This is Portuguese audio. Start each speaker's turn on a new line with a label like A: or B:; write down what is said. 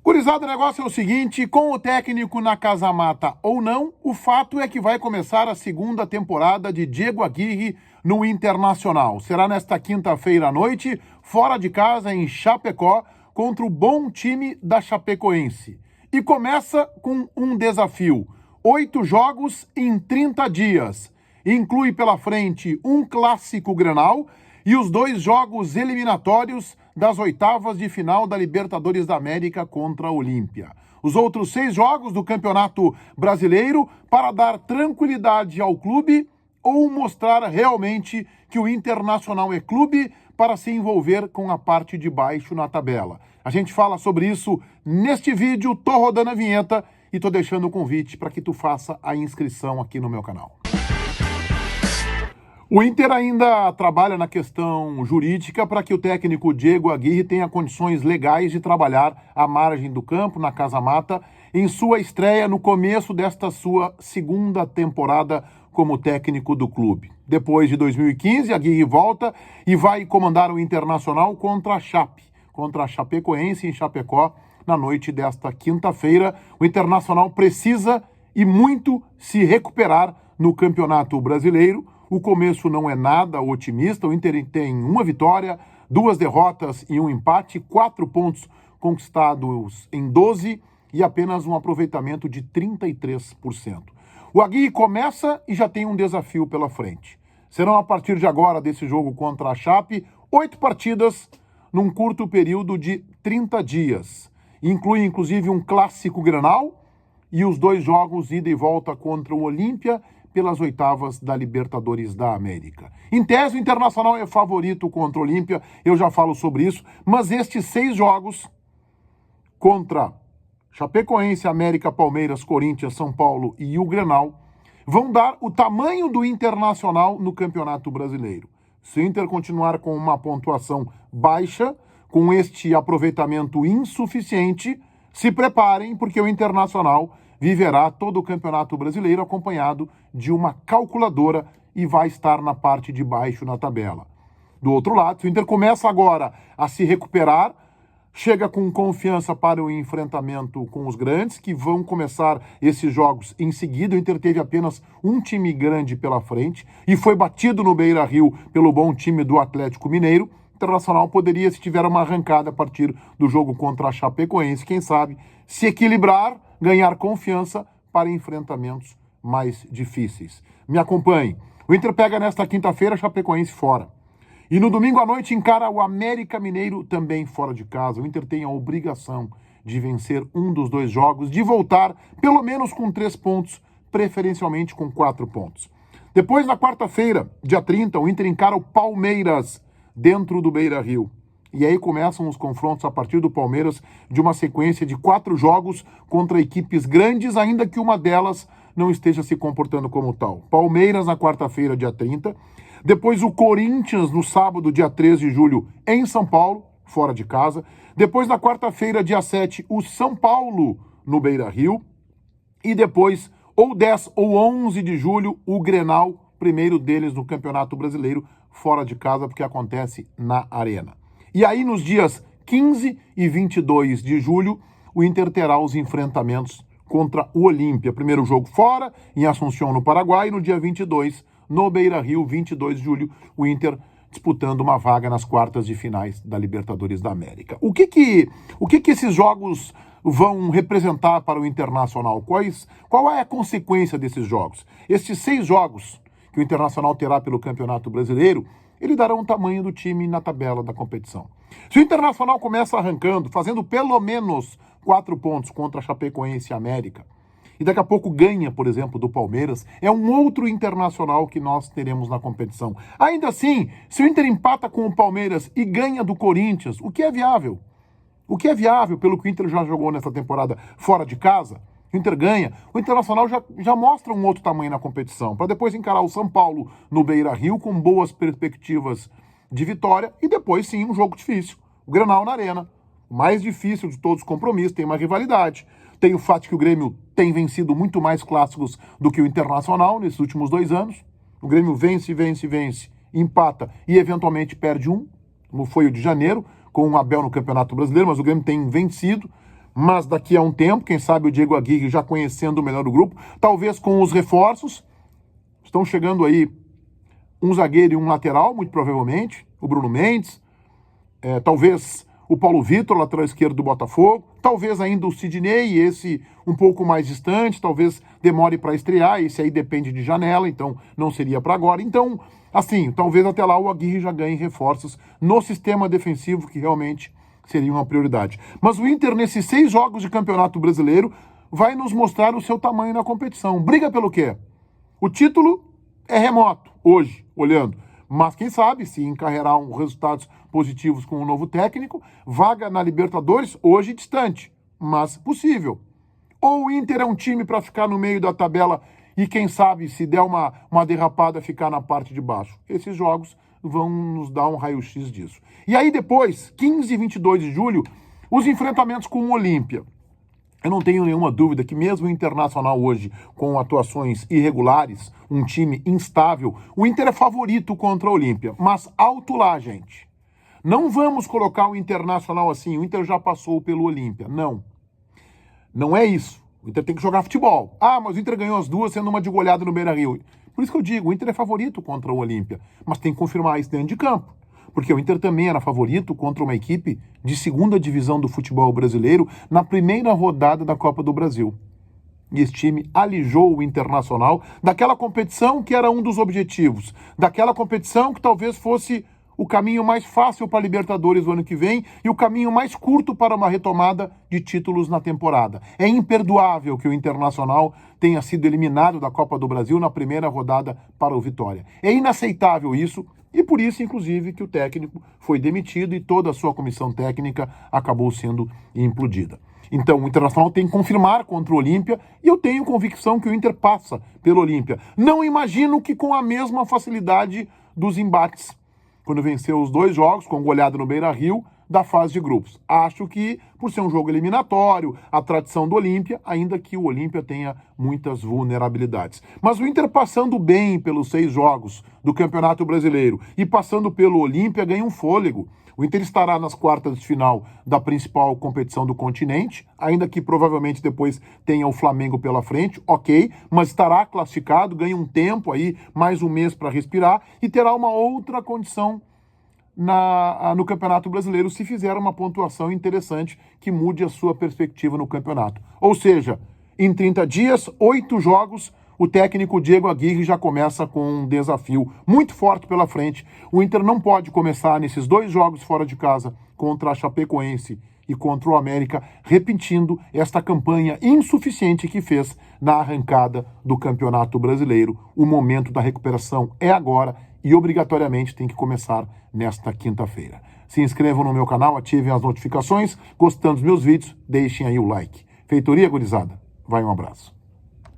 A: Gurizada, o negócio é o seguinte, com o técnico na casa mata ou não, o fato é que vai começar a segunda temporada de Diego Aguirre no Internacional. Será nesta quinta-feira à noite, fora de casa, em Chapecó, contra o bom time da Chapecoense. E começa com um desafio: 8 jogos em 30 dias. Inclui pela frente um clássico Grenal e os 2 jogos eliminatórios das oitavas de final da Libertadores da América contra a Olímpia. Os outros 6 jogos do Campeonato Brasileiro para dar tranquilidade ao clube ou mostrar realmente que o Internacional é clube para se envolver com a parte de baixo na tabela. A gente fala sobre isso neste vídeo, tô rodando a vinheta e tô deixando o convite para que tu faça a inscrição aqui no meu canal. O Inter ainda trabalha na questão jurídica para que o técnico Diego Aguirre tenha condições legais de trabalhar à margem do campo, na Casa Mata, em sua estreia no começo desta sua segunda temporada como técnico do clube. Depois de 2015, Aguirre volta e vai comandar o Internacional contra a Chapecoense em Chapecó, na noite desta quinta-feira. O Internacional precisa e muito se recuperar no Campeonato Brasileiro. O começo não é nada otimista, o Inter tem 1 vitória, 2 derrotas e 1 empate, 4 pontos conquistados em 12 e apenas um aproveitamento de 33%. O Aguirre começa e já tem um desafio pela frente. Serão a partir de agora desse jogo contra a Chape, 8 partidas num curto período de 30 dias. Inclui inclusive um clássico Grenal e os 2 jogos ida e volta contra o Olímpia pelas oitavas da Libertadores da América. Em tese, o Internacional é favorito contra o Olímpia, eu já falo sobre isso, mas estes 6 jogos contra Chapecoense, América, Palmeiras, Corinthians, São Paulo e o Grenal vão dar o tamanho do Internacional no Campeonato Brasileiro. Se o Inter continuar com uma pontuação baixa, com este aproveitamento insuficiente, se preparem, porque o Internacional viverá todo o Campeonato Brasileiro acompanhado de uma calculadora e vai estar na parte de baixo na tabela. Do outro lado, o Inter começa agora a se recuperar, chega com confiança para o enfrentamento com os grandes, que vão começar esses jogos em seguida. O Inter teve apenas um time grande pela frente e foi batido no Beira-Rio pelo bom time do Atlético Mineiro. O Internacional poderia, se tiver uma arrancada a partir do jogo contra a Chapecoense, quem sabe, se equilibrar, ganhar confiança para enfrentamentos mais difíceis. Me acompanhe. O Inter pega nesta quinta-feira a Chapecoense fora. E no domingo à noite encara o América Mineiro também fora de casa. O Inter tem a obrigação de vencer um dos 2 jogos, de voltar pelo menos com 3 pontos, preferencialmente com 4 pontos. Depois, na quarta-feira, dia 30, o Inter encara o Palmeiras dentro do Beira-Rio. E aí começam os confrontos a partir do Palmeiras, de uma sequência de 4 jogos contra equipes grandes, ainda que uma delas não esteja se comportando como tal. Palmeiras na quarta-feira, dia 30. Depois o Corinthians no sábado, dia 13 de julho, em São Paulo, fora de casa. Depois na quarta-feira, dia 7, o São Paulo no Beira-Rio. E depois, ou 10 ou 11 de julho, o Grenal, primeiro deles no Campeonato Brasileiro, fora de casa, porque acontece na Arena. E aí, nos dias 15 e 22 de julho, o Inter terá os enfrentamentos contra o Olímpia. Primeiro jogo fora, em Assunção, no Paraguai, e no dia 22, no Beira-Rio, 22 de julho, o Inter disputando uma vaga nas quartas de finais da Libertadores da América. O que esses jogos vão representar para o Internacional? Qual é a consequência desses jogos? Estes 6 jogos que o Internacional terá pelo Campeonato Brasileiro, ele dará um tamanho do time na tabela da competição. Se o Internacional começa arrancando, fazendo pelo menos 4 pontos contra a Chapecoense e a América, e daqui a pouco ganha, por exemplo, do Palmeiras, é um outro Internacional que nós teremos na competição. Ainda assim, se o Inter empata com o Palmeiras e ganha do Corinthians, o que é viável? O que é viável pelo que o Inter já jogou nessa temporada fora de casa? O Inter ganha, o Internacional já mostra um outro tamanho na competição, para depois encarar o São Paulo no Beira-Rio com boas perspectivas de vitória e depois sim um jogo difícil, o Grenal na Arena, o mais difícil de todos os compromissos, tem uma rivalidade, tem o fato que o Grêmio tem vencido muito mais clássicos do que o Internacional nesses últimos 2 anos, o Grêmio vence, empata e eventualmente perde um, como foi o de janeiro, com o Abel no Campeonato Brasileiro, mas o Grêmio tem vencido. mas daqui a um tempo, quem sabe o Diego Aguirre já conhecendo melhor o grupo, talvez com os reforços. Estão chegando aí um zagueiro e um lateral, muito provavelmente, o Bruno Mendes, talvez o Paulo Vitor, lateral esquerdo do Botafogo, talvez ainda o Sidney, esse um pouco mais distante, talvez demore para estrear, esse aí depende de janela, então não seria para agora. Então, assim, talvez até lá o Aguirre já ganhe reforços no sistema defensivo, que realmente seria uma prioridade. Mas o Inter, nesses 6 jogos de Campeonato Brasileiro, vai nos mostrar o seu tamanho na competição. Briga pelo quê? O título é remoto, hoje, olhando. Mas quem sabe, se encarregar resultados positivos com um novo técnico, vaga na Libertadores, hoje distante, mas possível. Ou o Inter é um time para ficar no meio da tabela e quem sabe, se der uma derrapada, ficar na parte de baixo. Esses jogos vão nos dar um raio-x disso. E aí depois, 15 e 22 de julho, os enfrentamentos com o Olímpia. Eu não tenho nenhuma dúvida que mesmo o Internacional hoje, com atuações irregulares, um time instável, o Inter é favorito contra o Olímpia. Mas alto lá, gente. Não vamos colocar o Internacional assim, o Inter já passou pelo Olímpia. Não. Não é isso. O Inter tem que jogar futebol. Ah, mas o Inter ganhou as duas sendo uma de goleada no Beira-Rio. Por isso que eu digo, o Inter é favorito contra o Olímpia. Mas tem que confirmar isso dentro de campo. Porque o Inter também era favorito contra uma equipe de segunda divisão do futebol brasileiro na primeira rodada da Copa do Brasil. E esse time alijou o Internacional daquela competição que era um dos objetivos, daquela competição que talvez fosse o caminho mais fácil para a Libertadores do ano que vem e o caminho mais curto para uma retomada de títulos na temporada. É imperdoável que o Internacional tenha sido eliminado da Copa do Brasil na primeira rodada para o Vitória. É inaceitável isso e por isso, inclusive, que o técnico foi demitido e toda a sua comissão técnica acabou sendo implodida. Então, o Internacional tem que confirmar contra o Olímpia e eu tenho convicção que o Inter passa pelo Olímpia. Não imagino que com a mesma facilidade dos embates, quando venceu os 2 jogos, com goleada no Beira-Rio, da fase de grupos. Acho que, por ser um jogo eliminatório, a tradição do Olímpia, ainda que o Olímpia tenha muitas vulnerabilidades. Mas o Inter passando bem pelos 6 jogos do Campeonato Brasileiro e passando pelo Olímpia ganha um fôlego. O Inter estará nas quartas de final da principal competição do continente, ainda que provavelmente depois tenha o Flamengo pela frente, ok, mas estará classificado, ganha um tempo aí, mais um mês para respirar e terá uma outra condição no Campeonato Brasileiro se fizer uma pontuação interessante que mude a sua perspectiva no campeonato. Ou seja, em 30 dias, 8 jogos, o técnico Diego Aguirre já começa com um desafio muito forte pela frente. O Inter não pode começar nesses 2 jogos fora de casa contra a Chapecoense e contra o América, repetindo esta campanha insuficiente que fez na arrancada do Campeonato Brasileiro. O momento da recuperação é agora e obrigatoriamente tem que começar nesta quinta-feira. Se inscrevam no meu canal, ativem as notificações. Gostando dos meus vídeos, deixem aí o like. Feitoria, gurizada. Vai, um abraço.